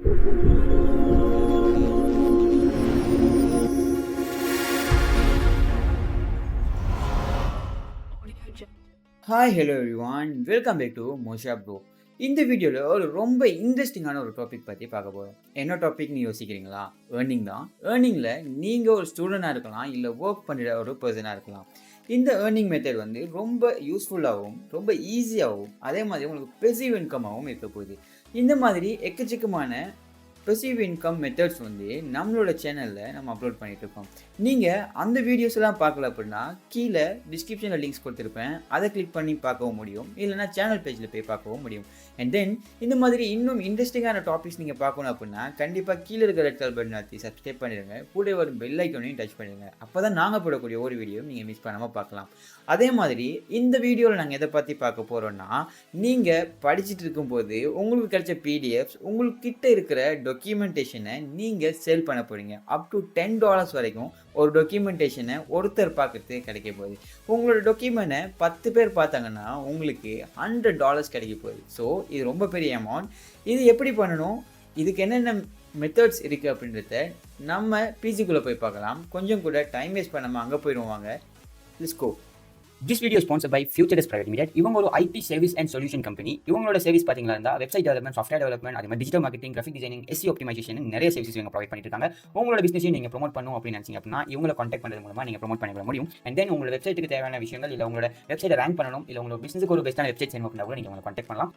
Hi hello everyone, welcome back to Mosha bro. இந்த வீடியோவில் ஒரு ரொம்ப இன்ட்ரெஸ்டிங்கான ஒரு டாபிக் பற்றி பார்க்க போகிறோம். என்ன டாபிக்னு யோசிக்கிறீங்களா? ஏர்னிங் தான். ஏர்னிங்கில் நீங்கள் ஒரு ஸ்டூடெண்டாக இருக்கலாம், இல்லை ஒர்க் பண்ணுற ஒரு பர்சனாக இருக்கலாம். இந்த ஏர்னிங் மெத்தட் வந்து ரொம்ப யூஸ்ஃபுல்லாகவும் ரொம்ப ஈஸியாகவும் அதே மாதிரி உங்களுக்கு பெசிவ் இன்கமாகவும் இருக்க போகுது. இந்த மாதிரி எக்கச்சக்கமான பெசிவ் இன்கம் மெத்தட்ஸ் வந்து நம்மளோட சேனலில் நம்ம அப்லோட் பண்ணிட்டு இருக்கோம். நீங்கள் அந்த வீடியோஸ் எல்லாம் பார்க்கல அப்படின்னா கீழே டிஸ்கிரிப்ஷனில் லிங்க்ஸ் கொடுத்துருப்பேன், அதை கிளிக் பண்ணி பார்க்கவும் முடியும், இல்லைனா சேனல் பேஜில் போய் பார்க்கவும் முடியும். அண்ட் தென் இந்த மாதிரி இன்னும் இன்ட்ரெஸ்டிங்கான டாபிக்ஸ் நீங்கள் பார்க்கணும் அப்படின்னா கண்டிப்பாக கீழே இருக்கிற ரெட் கலர் பட்டன் அழுத்தி சப்ஸ்கிரைப் பண்ணிடுங்க, கூட ஒரு பெல் ஐக்கானையும் டச் பண்ணிடுங்க. அப்போ தான் நாங்கள் போடக்கூடிய ஒரு வீடியோ நீங்கள் மிஸ் பண்ணாமல் பார்க்கலாம். அதே மாதிரி இந்த வீடியோவில் நாங்கள் எதை பற்றி பார்க்க போகிறோன்னா, நீங்கள் படிச்சுட்டு இருக்கும்போது உங்களுக்கு கிடைச்ச பிடிஎஃப்ஸ், உங்களுக்கு கிட்ட இருக்கிற டாக்குமெண்டேஷனை நீங்கள் சேல் பண்ண போகிறீங்க. அப் டு $10 வரைக்கும் ஒரு டாக்குமெண்டேஷனை ஒருத்தர் பார்க்கறதுக்கு கிடைக்க போகுது. உங்களோட டாக்குமெண்ட்டை 10 பேர் பார்த்தாங்கன்னா உங்களுக்கு $100 கிடைக்க போகுது. ஸோ இது ரொம்ப பெரிய அமௌண்ட். இது எப்படி பண்ணணும், இதுக்கு என்னென்ன மெத்தட்ஸ் இருக்குது அப்படின்றத நம்ம பிஜிக்குள்ளே போய் பார்க்கலாம். கொஞ்சம் கூட டைம் வேஸ்ட் பண்ணாமல் அங்கே போயிடுவாங்க. Let's go. This video is sponsored by Futurist Private Limited. இவங்க ஒரு IT service and solution company. இவங்களோட சர்வீஸ் பார்த்தீங்களா இருந்தால் வெப்சைட் டெவலப்மெண்ட், சாஃப்ட்வேர் டெவலப்மெண்ட், அதே மாதிரி digital marketing, graphic designing, SEO optimisation நிறைய சர்வீசஸ் இவங்க ப்ரொவைட் பண்ணிட்டு இருக்காங்க. உங்களோட பிசினஸையும் நீங்கள் ப்ரோமோட் பண்ணணும் அப்படின்னு நினைச்சீங்க அப்படின்னா இவங்களை கான்டாக்ட் பண்ணுறது மூலமாக நீங்கள் ப்ரோமோட் பண்ணிக்க முடியும். அண்ட் தென் உங்களோட வெப்சைட்டுக்கு தேவையான விஷயங்கள், இல்லை உங்களோட வெப்சைட்டை ரேங்க் பண்ணணும், இல்லை உங்களோட பிசினஸுக்கு ஒரு பெஸ்ட்டான வெப்சைட் செய்யணும் அப்படின்னா கூட நீங்கள் உங்களை கான்டாக்ட் பண்ணலாம்.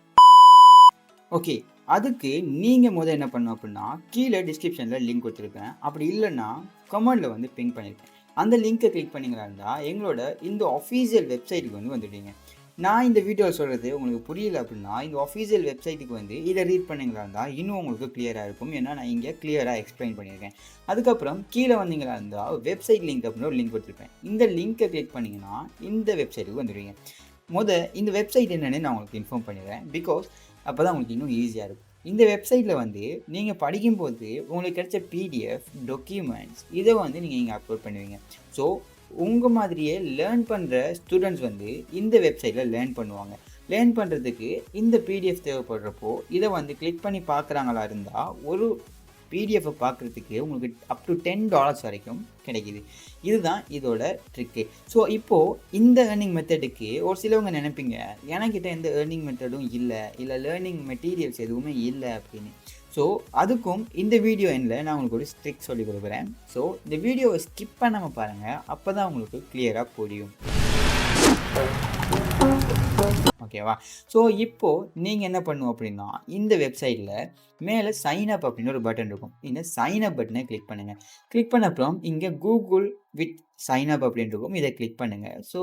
ஓகே, அதுக்கு நீங்கள் முதல் என்ன பண்ணணும் அப்படின்னா கீழே டிஸ்கிரிப்ஷனில் லிங்க் கொடுத்துருக்கேன், அப்படி இல்லைன்னா கமெண்டில் வந்து பிங்க் பண்ணியிருக்கேன். அந்த லிங்க்கை கிளிக் பண்ணிங்களா இருந்தால் எங்களோட இந்த அஃபீஷியல் வெப்சைட்டுக்கு வந்து வந்துடுவீங்க. நான் இந்த வீடியோவில் சொல்கிறது உங்களுக்கு புரியல அப்படின்னா இந்த அஃபீஷியல் வெப்சைட்டுக்கு வந்து இதை ரீட் பண்ணிங்களா இருந்தால் இன்னும் உங்களுக்கு கிளியராக இருக்கும். ஏன்னா நான் இங்கே கிளியராக எக்ஸ்பிளைன் பண்ணியிருக்கேன். அதுக்கப்புறம் கீழே வந்தீங்களா இருந்தால் வெப்சைட் லிங்க் அப்படின்னு ஒரு லிங்க் கொடுத்துருப்பேன். இந்த லிங்க்கை கிளிக் பண்ணிங்கன்னா இந்த வெப்சைட்டுக்கு வந்துடுவீங்க. இந்த வெப்சைட் என்னென்னு நான் உங்களுக்கு இன்ஃபார்ம் பண்ணிடுறேன், பிகாஸ் அப்போ தான் உங்களுக்கு இன்னும் ஈஸியாக இருக்கும். இந்த வெப்சைட்டில் வந்து நீங்கள் படிக்கும்போது உங்களுக்கு கிடைச்ச பிடிஎஃப், டாக்குமெண்ட்ஸ் இதை வந்து நீங்கள் இங்கே அப்லோட் பண்ணுவீங்க. ஸோ உங்கள் மாதிரியே லேர்ன் பண்ணுற ஸ்டூடெண்ட்ஸ் வந்து இந்த வெப்சைட்டில் லேர்ன் பண்ணுவாங்க. லேர்ன் பண்ணுறதுக்கு இந்த பிடிஎஃப் தேவைப்படுறப்போ இதை வந்து கிளிக் பண்ணி பார்க்குறாங்களா இருந்தால் ஒரு பிடிஎஃப்பை பார்க்குறதுக்கு உங்களுக்கு அப் டு $10 வரைக்கும் கிடைக்கிது. இதுதான் இதோட ட்ரிக்கு. ஸோ இப்போது இந்த ஏர்னிங் மெத்தடுக்கு ஒரு சிலவங்க நினைப்பீங்க, எனக்கிட்ட எந்த ஏர்னிங் மெத்தடும் இல்லை லேர்னிங் மெட்டீரியல்ஸ் எதுவுமே இல்லை அப்படின்னு. ஸோ அதுக்கும் இந்த வீடியோ எண்ணில் நான் உங்களுக்கு ஒரு ட்ரிக் சொல்லி கொடுக்குறேன். ஸோ இந்த வீடியோவை ஸ்கிப் பண்ணாமல் பாருங்கள், அப்போ தான் உங்களுக்கு கிளியராக புரியும். ஓகேவா? ஸோ இப்போது நீங்கள் என்ன பண்ணணும் அப்படின்னா இந்த வெப்சைட்டில் மேலே சைன் அப் அப்படின்னு ஒரு பட்டன் இருக்கும். இந்த சைன் அப் பட்டனை கிளிக் பண்ணுங்கள். கிளிக் பண்ண அப்புறம் இங்கே கூகுள் வித் சைன் அப் அப்படின்னு இருக்கும், இதை கிளிக் பண்ணுங்கள். ஸோ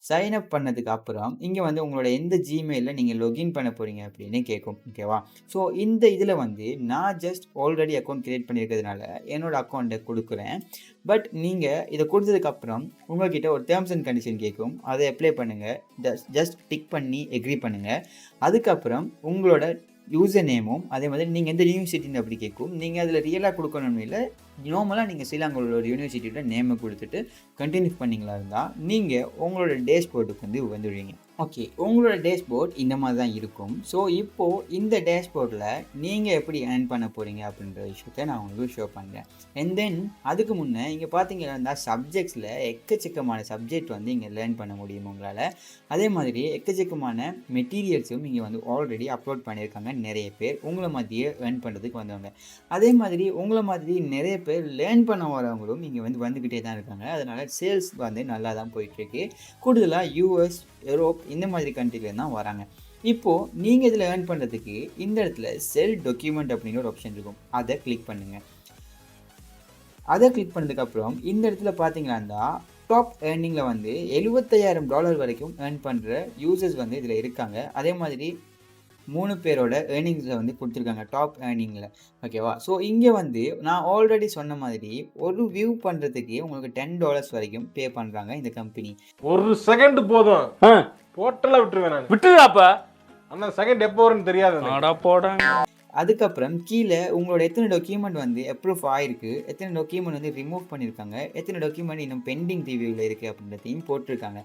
சைன் அப் பண்ணதுக்கு அப்புறம் இங்கே வந்து உங்களோட எந்த ஜிமெயிலில் நீங்கள் லொகின் பண்ண போகிறீங்க அப்படின்னு கேட்கும். ஓகேவா? ஸோ இந்த இதில் வந்து நான் ஜஸ்ட் ஆல்ரெடி அக்கௌண்ட் க்ரியேட் பண்ணியிருக்கிறதுனால என்னோடய அக்கௌண்ட்டை கொடுக்குறேன். பட் நீங்கள் இதை கொடுத்ததுக்கப்புறம் உங்கள்கிட்ட ஒரு டேர்ம்ஸ் அண்ட் கண்டிஷன் கேட்கும், அதை அப்ளை பண்ணுங்கள். ஜஸ்ட் டிக் பண்ணி எக்ரி பண்ணுங்கள். அதுக்கப்புறம் உங்களோட யூசர் நேமும் அதே மாதிரி நீங்கள் எந்த யூனிவர்சிட்டின்னு அப்படி கேட்கும். நீங்கள் அதில் ரியலாக கொடுக்கணும்னு இல்லை, நார்மலாக நீங்கள் ஸ்ரீலங்காவோட யூனிவர்சிட்டியோட நேமை கொடுத்துட்டு கண்டினியூ பண்ணிங்களா இருந்தால் நீங்கள் உங்களோட டேஷ்போர்ட்டுக்கு வந்து வந்துடுவீங்க. ஓகே, உங்களோட டேஷ்போர்ட் இந்த மாதிரி தான் இருக்கும். ஸோ இப்போது இந்த டேஷ்போர்ட்டில் நீங்கள் எப்படி ஏர்ன் பண்ண போகிறீங்க அப்படின்ற விஷயத்தை நான் உங்களுக்கு ஷோ பண்ணுறேன். அண்ட் தென் அதுக்கு முன்னே இங்கே பார்த்தீங்கன்னா சப்ஜெக்ட்ஸில் எக்கச்சக்கமான சப்ஜெக்ட் வந்து இங்கே லேர்ன் பண்ண முடியும் உங்களால். அதே மாதிரி எக்கச்சக்கமான மெட்டீரியல்ஸும் இங்கே வந்து ஆல்ரெடி அப்லோட் பண்ணியிருக்காங்க நிறைய பேர் உங்களை மாதிரியே ஏர்ன் பண்ணுறதுக்கு வந்தவங்க. அதே மாதிரி உங்களை மாதிரி நிறைய பேர் லேர்ன் பண்ண வரவங்களும் இங்கே வந்து வந்துக்கிட்டே தான் இருக்காங்க. அதனால் சேல்ஸ் வந்து நல்லா தான் போயிட்டுருக்கு. கூடுதலாக யூஎஸ், யூரோப் இந்த மாதிரி கண்ட்ரிலேருந்து தான் வராங்க. இப்போது நீங்கள் இதில் ஏர்ன் பண்ணுறதுக்கு இந்த இடத்துல செல் டாக்குமெண்ட் அப்படின்னு ஒரு ஆப்ஷன் இருக்கும், அதை கிளிக் பண்ணுங்கள். அதை கிளிக் பண்ணதுக்கப்புறம் இந்த இடத்துல பார்த்தீங்கன்னா டாப் ஏர்னிங்கில் வந்து $75,000 வரைக்கும் ஏர்ன் பண்ணுற யூசர்ஸ் வந்து இதில் இருக்காங்க. அதே மாதிரி 3 பேரோட ஏர்னிங்ஸை வந்து கொடுத்துருக்காங்க டாப் ஏர்னிங்கில். ஓகேவா? ஸோ இங்கே வந்து நான் ஆல்ரெடி சொன்ன மாதிரி ஒரு வியூ பண்ணுறதுக்கு உங்களுக்கு $10 வரைக்கும் பே பண்ணுறாங்க இந்த கம்பெனி. ஒரு செகண்ட் போதும், டோட்டலாக விட்டுருவேன் நான். விட்டுதாப்பா, அந்த செகண்ட் எப்போ வரும்னு தெரியாது. அதுக்கப்புறம் கீழே உங்களோட எத்தனை டாக்குமெண்ட் வந்து அப்ரூவ் ஆகிருக்கு, எத்தனை டாக்குமெண்ட் வந்து ரிமூவ் பண்ணியிருக்காங்க, எத்தனை டாக்குமெண்ட் இன்னும் பெண்டிங் ரிவ்யூவில் இருக்குது அப்படின்றதையும் போட்டிருக்காங்க.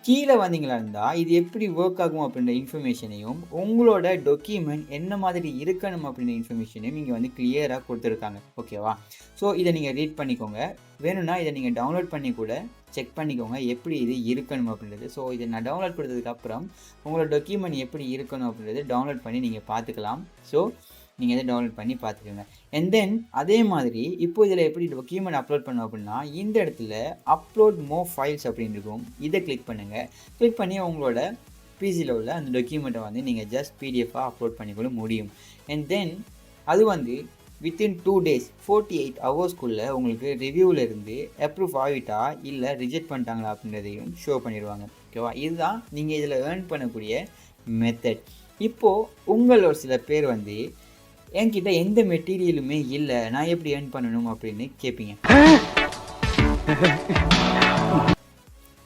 கீழே வந்தீங்களா இருந்தால் இது எப்படி ஒர்க் ஆகும் அப்படின்ற இன்ஃபர்மேஷனையும் உங்களோட டாக்குமெண்ட் என்ன மாதிரி இருக்கணும் அப்படின்ற இன்ஃபர்மேஷனையும் இங்கே வந்து கிளியராக கொடுத்துருக்காங்க. ஓகேவா? ஸோ இதை நீங்கள் ரீட் பண்ணிக்கோங்க. வேணும்னா இதை நீங்கள் டவுன்லோட் பண்ணி கூட செக் பண்ணிக்கோங்க எப்படி இது இருக்கணும் அப்படின்றது. ஸோ இதை நான் டவுன்லோட் கொடுத்ததுக்கப்புறம் உங்களோட டாக்குமெண்ட் எப்படி இருக்கணும் அப்படின்றது டவுன்லோட் பண்ணி நீங்கள் பார்த்துக்கலாம். ஸோ நீங்கள் இதை டவுன்லோட் பண்ணி பார்த்துக்கோங்க. அண்ட் தென் அதே மாதிரி இப்போ இதில் எப்படி டாக்குமெண்ட் அப்லோட் பண்ணோம் அப்படின்னா இந்த இடத்துல அப்லோட் மோர் ஃபைல்ஸ் அப்படின்னு இருக்கும். இதை கிளிக் பண்ணுங்கள். கிளிக் பண்ணி உங்களோட பிசியில் உள்ள அந்த டாக்குமெண்ட்டை வந்து நீங்கள் ஜஸ்ட் பிடிஎஃபாக அப்லோட் பண்ணிக்கொள்ள முடியும். அண்ட் தென் அது வந்து வித்தின் 2 days 48 ஹவர்ஸ்க்குள்ளே உங்களுக்கு ரிவ்யூவில் இருந்து அப்ரூவ் ஆகிட்டா இல்லை ரிஜெக்ட் பண்ணிட்டாங்களா அப்படின்றதையும் ஷோ பண்ணிடுவாங்க. ஓகேவா? இதுதான் நீங்கள் இதில் ஏர்ன் பண்ணக்கூடிய மெத்தட். இப்போது உங்களோட சில பேர் வந்து என்கிட்ட எந்த மெட்டீரியலுமே இல்லை, நான் எப்படி ஏர்ன் பண்ணணும் அப்படின்னு கேட்பீங்க.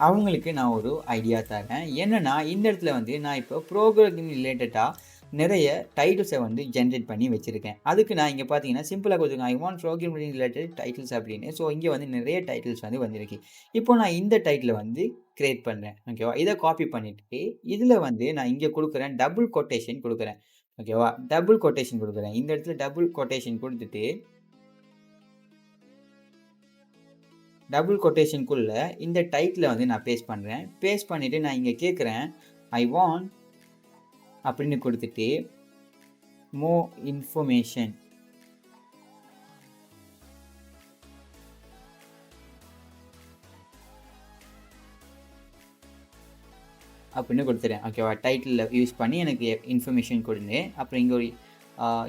அவங்களுக்கு நான் ஒரு ஐடியா தரேன். என்னென்னா இந்த இடத்துல வந்து நான் இப்போ ப்ரோக்ராமிங் ரிலேட்டடாக நிறைய டைட்டில்ஸை வந்து ஜென்ரேட் பண்ணி வச்சுருக்கேன். அதுக்கு நான் இங்கே பார்த்தீங்கன்னா சிம்பிளாக கொடுத்துருக்கேன், I want programming related titles அப்படின்னு. ஸோ இங்கே வந்து நிறைய டைட்டில்ஸ் வந்து வந்திருக்கு. இப்போ நான் இந்த டைட்டிலை வந்து க்ரியேட் பண்ணுறேன். ஓகேவா? இதை காப்பி பண்ணிவிட்டு இதில் வந்து நான் இங்கே கொடுக்குறேன், டபுள் கொட்டேஷன் கொடுக்குறேன். ஓகேவா? டபுள் கொட்டேஷன் கொடுக்குறேன். இந்த இடத்துல டபுள் கொட்டேஷன் கொடுத்துட்டு டபுள் கொட்டேஷனுக்குள்ளே இந்த டைட்டிலை வந்து நான் பேஸ்ட் பண்ணுறேன். பேஸ்ட் பண்ணிவிட்டு நான் இங்கே கேட்குறேன், ஐ வாண்ட் அப்படின்னு கொடுத்துட்டு மோர் இன்ஃபர்மேஷன் அப்படின்னு கொடுத்துறேன். ஓகேவா? டைட்டிலில் யூஸ் பண்ணி எனக்கு இன்ஃபர்மேஷன் கொடுங்க. அப்புறம் இங்கே ஒரு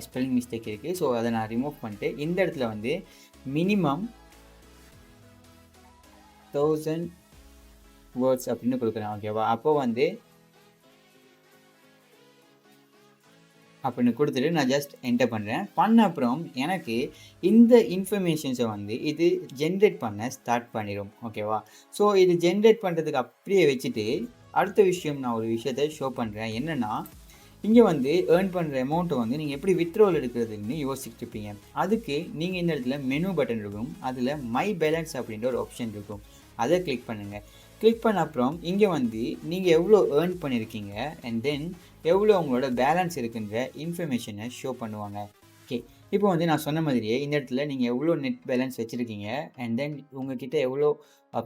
ஸ்பெல்லிங் மிஸ்டேக் இருக்குது. ஸோ அதை நான் ரிமூவ் பண்ணிட்டு இந்த இடத்துல வந்து மினிமம் 1000 வேர்ட்ஸ் அப்படின்னு கொடுக்குறேன். ஓகேவா? அப்போது வந்து அப்படின்னு கொடுத்துட்டு நான் ஜஸ்ட் என்டர் பண்ணுறேன். பண்ண அப்புறம் எனக்கு இந்த இன்ஃபர்மேஷன்ஸை வந்து இது ஜென்ரேட் பண்ண ஸ்டார்ட் பண்ணிடும். ஓகேவா? ஸோ இது ஜென்ரேட் பண்ணுறதுக்கு அப்படியே வச்சுட்டு அடுத்த விஷயம் நான் ஒரு விஷயத்தை ஷோ பண்ணுறேன். என்னென்னா இங்கே வந்து ஏர்ன் பண்ணுற அமௌண்ட்டை வந்து நீங்கள் எப்படி வித்ட்ராவல் எடுக்கிறதுன்னு யோசிச்சுட்டு இருப்பீங்க. அதுக்கு நீங்கள் இந்த இடத்துல மெனு பட்டன் இருக்கும். அதில் மை பேலன்ஸ் அப்படின்ற ஒரு ஆப்ஷன் இருக்கும். அதை கிளிக் பண்ணுங்கள். கிளிக் பண்ண அப்புறம் இங்கே வந்து நீங்கள் எவ்வளோ ஏர்ன் பண்ணியிருக்கீங்க அண்ட் தென் எவ்வளோ உங்களோட பேலன்ஸ் இருக்குன்ற இன்ஃபர்மேஷனை ஷோ பண்ணுவாங்க. ஓகே, இப்போ வந்து நான் சொன்ன மாதிரியே இந்த இடத்துல நீங்கள் எவ்வளோ நெட் பேலன்ஸ் வச்சுருக்கீங்க அண்ட் தென் உங்கள்கிட்ட எவ்வளோ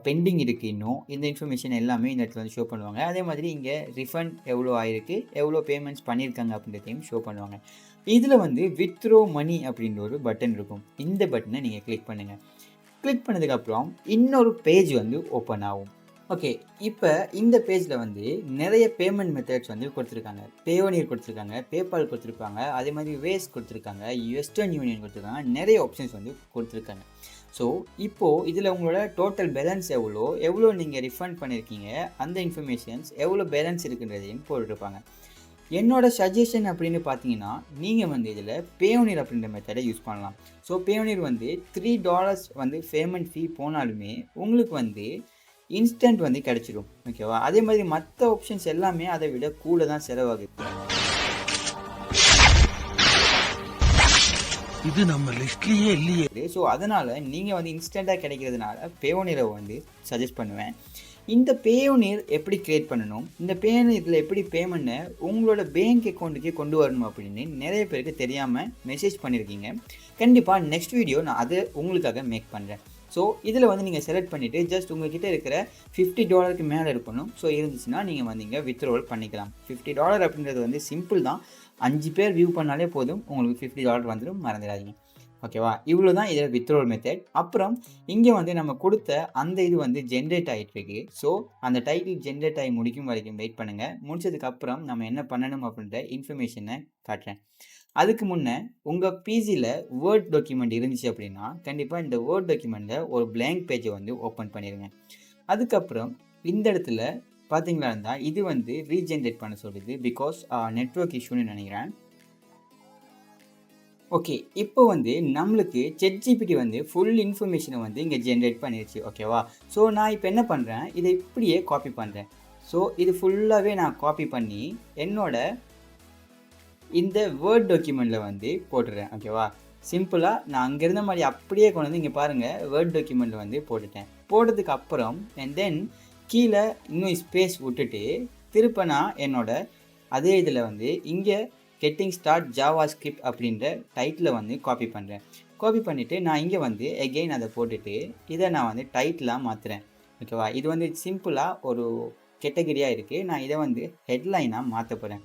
பெண்டிங் இருக்குது இன்னும் இந்த இன்ஃபர்மேஷன் எல்லாமே இந்த இடத்துல வந்து ஷோ பண்ணுவாங்க. அதே மாதிரி இங்கே ரிஃபண்ட் எவ்வளோ ஆயிருக்கு, எவ்வளோ பேமெண்ட்ஸ் பண்ணியிருக்காங்க அப்படின்றதையும் ஷோ பண்ணுவாங்க. இதில் வந்து வித்ட்ரோ மணி அப்படின்ற ஒரு பட்டன் இருக்கும். இந்த பட்டனை நீங்கள் கிளிக் பண்ணுங்கள். கிளிக் பண்ணதுக்கப்புறம் இன்னொரு பேஜ் வந்து ஓப்பன் ஆகும். ஓகே, இப்போ இந்த பேஜில் வந்து நிறைய பேமெண்ட் மெத்தட்ஸ் வந்து கொடுத்துருக்காங்க. பேயோனியர் கொடுத்துருக்காங்க, பேபால் கொடுத்துருப்பாங்க, அதே மாதிரி வேஸ் கொடுத்துருக்காங்க, வெஸ்டர்ன் யூனியன் கொடுத்துருக்காங்க, நிறைய ஆப்ஷன்ஸ் வந்து கொடுத்துருக்காங்க. ஸோ இப்போது இதில் உங்களோட டோட்டல் பேலன்ஸ் எவ்வளோ நீங்கள் ரிஃபண்ட் பண்ணியிருக்கீங்க, அந்த இன்ஃபர்மேஷன்ஸ் எவ்வளோ பேலன்ஸ் இருக்குன்றதையும் போட்டுருப்பாங்க. என்னோட சஜஷன் அப்படின்னு பார்த்தீங்கன்னா நீங்கள் வந்து இதில் பேயோனியர் அப்படின்ற மெத்தடை யூஸ் பண்ணலாம். ஸோ பேயோனியர் வந்து $3 வந்து பேமெண்ட் ஃபீ போனாலுமே உங்களுக்கு வந்து இன்ஸ்டன்ட் வந்து கிடச்சிடும். ஓகேவா? அதே மாதிரி மற்ற ஆப்ஷன்ஸ் எல்லாமே அதை விட கூட தான் செலவாகுது. இது நம்ம லிஸ்ட்லயே இல்லையே. ஸோ அதனால் நீங்கள் வந்து இன்ஸ்டண்ட்டாக கிடைக்கிறதுனால பேயோனியரை வந்து சஜஸ்ட் பண்ணுவேன். இந்த பேயோனியர் எப்படி க்ரியேட் பண்ணணும், இந்த பேயோனியரில் எப்படி பேமெண்ட்டை உங்களோட பேங்க் அக்கௌண்ட்டுக்கே கொண்டு வரணும் அப்படின்னு நிறைய பேருக்கு தெரியாமல் மெசேஜ் பண்ணியிருக்கீங்க. கண்டிப்பாக நெக்ஸ்ட் வீடியோ நான் அதை உங்களுக்காக மேக் பண்ணுறேன். ஸோ இதில் வந்து நீங்கள் செலக்ட் பண்ணிவிட்டு ஜஸ்ட் உங்கள்கிட்ட இருக்கிற $50 மேலே இருக்கணும். ஸோ இருந்துச்சுன்னா நீங்கள் வந்து இங்கே வித்ட்ராவல் பண்ணிக்கலாம். $50 அப்படின்றது வந்து சிம்பிள் தான். 5 பேர் வியூ பண்ணாலே போதும், உங்களுக்கு $50 வந்துடும், மறந்துடாதீங்க. ஓகேவா? இவ்வளோ தான் இதில் வித்ட்ராவல் மெத்தட். அப்புறம் இங்கே வந்து நம்ம கொடுத்த அந்த இது வந்து ஜென்ரேட் ஆகிட்டுருக்கு. ஸோ அந்த டைட்டில் ஜென்ரேட் ஆகி முடிக்கும் வரைக்கும் வெயிட் பண்ணுங்கள். முடிச்சதுக்கப்புறம் நம்ம என்ன பண்ணணும் அப்படின்ற இன்ஃபர்மேஷனை காட்டுறேன். அதுக்கு முன்னே உங்கள் பிசியில் வேர்ட் டாக்குமெண்ட் இருந்துச்சு அப்படின்னா கண்டிப்பாக இந்த வேர்ட் டாக்குமெண்ட்டில் ஒரு blank பேஜை வந்து ஓப்பன் பண்ணிடுங்க. அதுக்கப்புறம் இந்த இடத்துல பார்த்தீங்களா இருந்தால் இது வந்து ரீஜென்ரேட் பண்ண சொல்லுது. பிகாஸ் நெட்வொர்க் இஷ்யூன்னு நினைக்கிறேன். ஓகே, இப்போ வந்து நம்மளுக்கு ChatGPT வந்து ஃபுல் இன்ஃபர்மேஷனை வந்து இங்கே ஜென்ரேட் பண்ணிடுச்சு. ஓகேவா? ஸோ நான் இப்போ என்ன பண்ணுறேன், இதை இப்படியே காப்பி பண்ணுறேன். ஸோ இது ஃபுல்லாகவே நான் காப்பி பண்ணி என்னோட இந்த வேர்ட் டாக்குமெண்ட்டில் வந்து போட்டுடுறேன். ஓகேவா? சிம்பிளாக நான் அங்கே இருந்த மாதிரி அப்படியே கொண்டு வந்து இங்கே பாருங்கள் வேர்ட் டாக்குமெண்ட்டில் வந்து போட்டுட்டேன். போட்டதுக்கு அப்புறம் அண்ட் தென் கீழே இன்னும் ஸ்பேஸ் விட்டுட்டு திருப்ப நான் என்னோட அதே இதில் வந்து இங்கே கெட்டிங் ஸ்டார்ட் ஜாவா ஸ்கிரிப்ட் அப்படின்ற டைட்டிலை வந்து காப்பி பண்ணுறேன். காப்பி பண்ணிவிட்டு நான் இங்கே வந்து எகெயின் அதை போட்டுட்டு இதை நான் வந்து டைட்டிலாக மாற்றுறேன். ஓகேவா? இது வந்து சிம்பிளாக ஒரு கேட்டகரியாக இருக்குது. நான் இதை வந்து ஹெட்லைனாக மாற்ற போகிறேன்.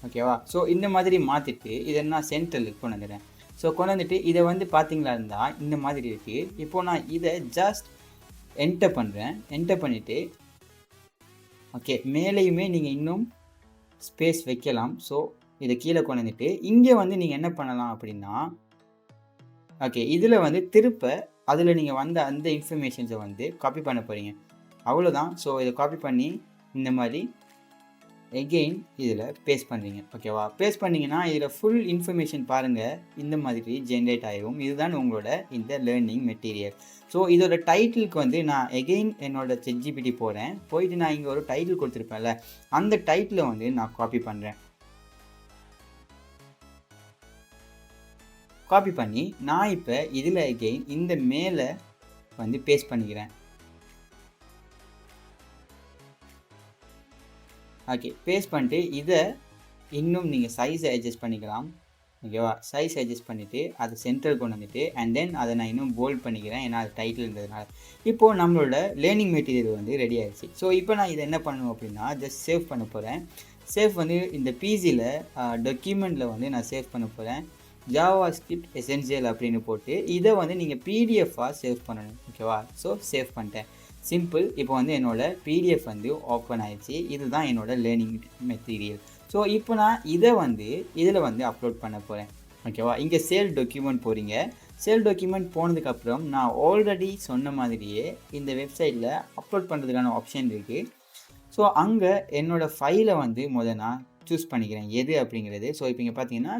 ஓகேவா? ஸோ இந்த மாதிரி மாற்றிட்டு இதை நான் சென்ட்ரலுக்கு கொண்டு வந்துடுறேன். ஸோ கொண்டு வந்துட்டு இதை வந்து பார்த்தீங்களா இருந்தால் இந்த மாதிரி இருக்குது. இப்போது நான் இதை ஜஸ்ட் என்டர் பண்ணுறேன். என்டர் பண்ணிவிட்டு ஓகே, மேலேயுமே நீங்கள் இன்னும் ஸ்பேஸ் வைக்கலாம். ஸோ இதை கீழே கொண்டு வந்துட்டு இங்கே வந்து நீங்கள் என்ன பண்ணலாம் அப்படின்னா, ஓகே, இதில் வந்து திருப்ப அதில் நீங்கள் வந்த அந்த இன்ஃபர்மேஷன்ஸை வந்து காப்பி பண்ண போகிறீங்க. அவ்வளோதான். ஸோ இதை காப்பி பண்ணி இந்த மாதிரி எகெயின் இதில் பேஸ்ட் பண்ணுறீங்க. ஓகேவா? பேஸ்ட் பண்ணிங்கன்னா இதில் ஃபுல் இன்ஃபர்மேஷன் பாருங்கள் இந்த மாதிரி ஜென்ரேட் ஆகிடும். இதுதான் உங்களோட இந்த லேர்னிங் மெட்டீரியல். ஸோ இதோட டைட்டிலுக்கு வந்து நான் எகெயின் என்னோட ChatGPT போகிறேன். போயிட்டு நான் இங்கே ஒரு டைட்டில் கொடுத்துருப்பேன்ல, அந்த டைட்டிலை வந்து நான் காப்பி பண்ணுறேன். காப்பி பண்ணி நான் இப்போ இதில் எகெயின் இந்த மேலே வந்து பேஸ்ட் பண்ணிக்கிறேன். ஓகே, பேஸ்ட் பண்ணிட்டு இதை இன்னும் நீங்கள் சைஸை அட்ஜஸ்ட் பண்ணிக்கலாம். ஓகேவா? சைஸ் அட்ஜஸ்ட் பண்ணிவிட்டு அதை சென்டர் கொண்டு வந்துட்டு அண்ட் தென் அதை நான் இன்னும் போல்ட் பண்ணிக்கிறேன். ஏன்னா அது டைட்டில் இருந்ததுனால. இப்போது நம்மளோட லேர்னிங் மெட்டீரியல் வந்து ரெடி ஆகிடுச்சு. ஸோ இப்போ நான் இதை என்ன பண்ணணும் அப்படின்னா ஜஸ்ட் சேவ் பண்ண போகிறேன். சேவ் வந்து இந்த பிசியில் டாக்குமெண்ட்டில் வந்து நான் சேவ் பண்ண போகிறேன். ஜாவா ஸ்கிரிப்ட் எசென்சியல் அப்படின்னு போட்டு இதை வந்து நீங்கள் பிடிஎஃபாக சேவ் பண்ணணும். ஓகேவா? ஸோ சேவ் பண்ணிட்டேன். சிம்பிள். இப்போ வந்து என்னோடய பிடிஎஃப் வந்து ஓப்பன் ஆகிடுச்சு. இதுதான் என்னோடய லேர்னிங் மெட்டீரியல். ஸோ இப்போ நான் இதை வந்து இதில் வந்து அப்லோட் பண்ண போகிறேன். ஓகேவா? இங்கே சேல் டாக்குமெண்ட் போகிறீங்க. சேல் டாக்குமெண்ட் போனதுக்கப்புறம் நான் ஆல்ரெடி சொன்ன மாதிரியே இந்த வெப்சைட்டில் அப்லோட் பண்ணுறதுக்கான ஆப்ஷன் இருக்குது. ஸோ அங்கே என்னோடய ஃபைலை வந்து நான் சூஸ் பண்ணிக்கிறேன் எது அப்படிங்கிறது. ஸோ இப்போ இங்கே பார்த்தீங்கன்னா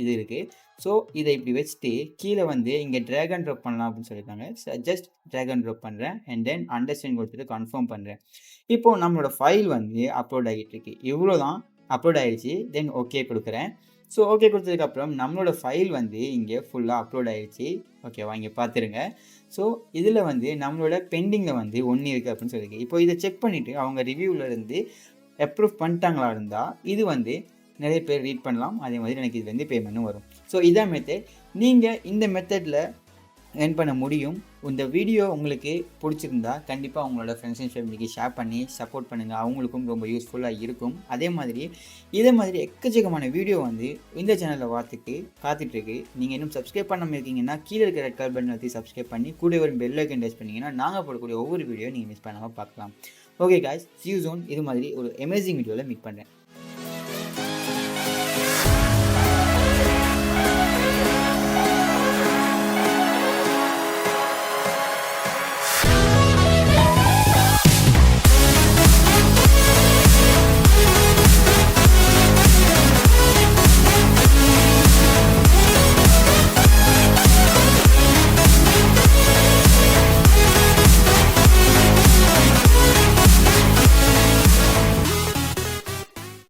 இது இருக்குது. ஸோ இதை இப்படி வச்சுட்டு கீழே வந்து இங்கே ட்ராக் அண்ட் ட்ராப் பண்ணலாம் அப்படின்னு சொல்லியிருக்காங்க. ஜஸ்ட் ட்ராக் அண்ட் ட்ராப் பண்ணுறேன் அண்ட் தென் அண்டர்ஸ்டாண்ட் கொடுத்துட்டு கன்ஃபார்ம் பண்ணுறேன். இப்போது நம்மளோட ஃபைல் வந்து அப்லோட் ஆகிட்டு இருக்கு. இவ்வளோ தான் அப்லோட் ஆகிடுச்சு. தென் ஓகே கொடுக்குறேன். ஸோ ஓகே கொடுத்ததுக்கப்புறம் நம்மளோட ஃபைல் வந்து இங்கே ஃபுல்லாக அப்லோட் ஆகிடுச்சு. ஓகேவா? இங்கே பார்த்துருங்க. ஸோ இதில் வந்து நம்மளோட பெண்டிங்கில் வந்து 1 இருக்குது அப்படின்னு சொல்லியிருக்கு. இப்போ இதை செக் பண்ணிவிட்டு அவங்க ரிவ்யூவில் இருந்து அப்ரூவ் பண்ணிட்டாங்களா இருந்தால் இது வந்து நிறைய பேர் ரீட் பண்ணலாம். அதே மாதிரி எனக்கு இது வந்து பேமெண்ட்டும் வரும். ஸோ இதான் மெத்தட். நீங்கள் இந்த மெத்தடில் ஏர்ன் பண்ண முடியும். இந்த வீடியோ உங்களுக்கு பிடிச்சிருந்தா கண்டிப்பாக உங்களோட ஃப்ரெண்ட்ஸ் அண்ட் ஃபேமிலிக்கு ஷேர் பண்ணி சப்போர்ட் பண்ணுங்கள். அவங்களுக்கும் ரொம்ப யூஸ்ஃபுல்லாக இருக்கும். அதே மாதிரி இதே மாதிரி எக்கச்சக்கமான வீடியோ வந்து இந்த சேனலில் பார்த்துக்கு காத்துட்ருக்கு. நீங்கள் இன்னும் சப்ஸ்கிரைப் பண்ணாமல் இருக்கீங்கன்னா கீழே இருக்கிற ரெட் கலர் பட்டன் அழுத்தி சப்ஸ்கிரைப் பண்ணி கூட ஒரு பெல் ஐக்கன் டச் பண்ணிங்கன்னா நாங்கள் போடக்கூடிய ஒவ்வொரு வீடியோ நீங்கள் மிஸ் பண்ணாமல் பார்க்கலாம். Okay guys, see you soon. இது மாதிரி ஒரு அமேசிங் வீடியோவில் மீட் பண்ணுறேன்.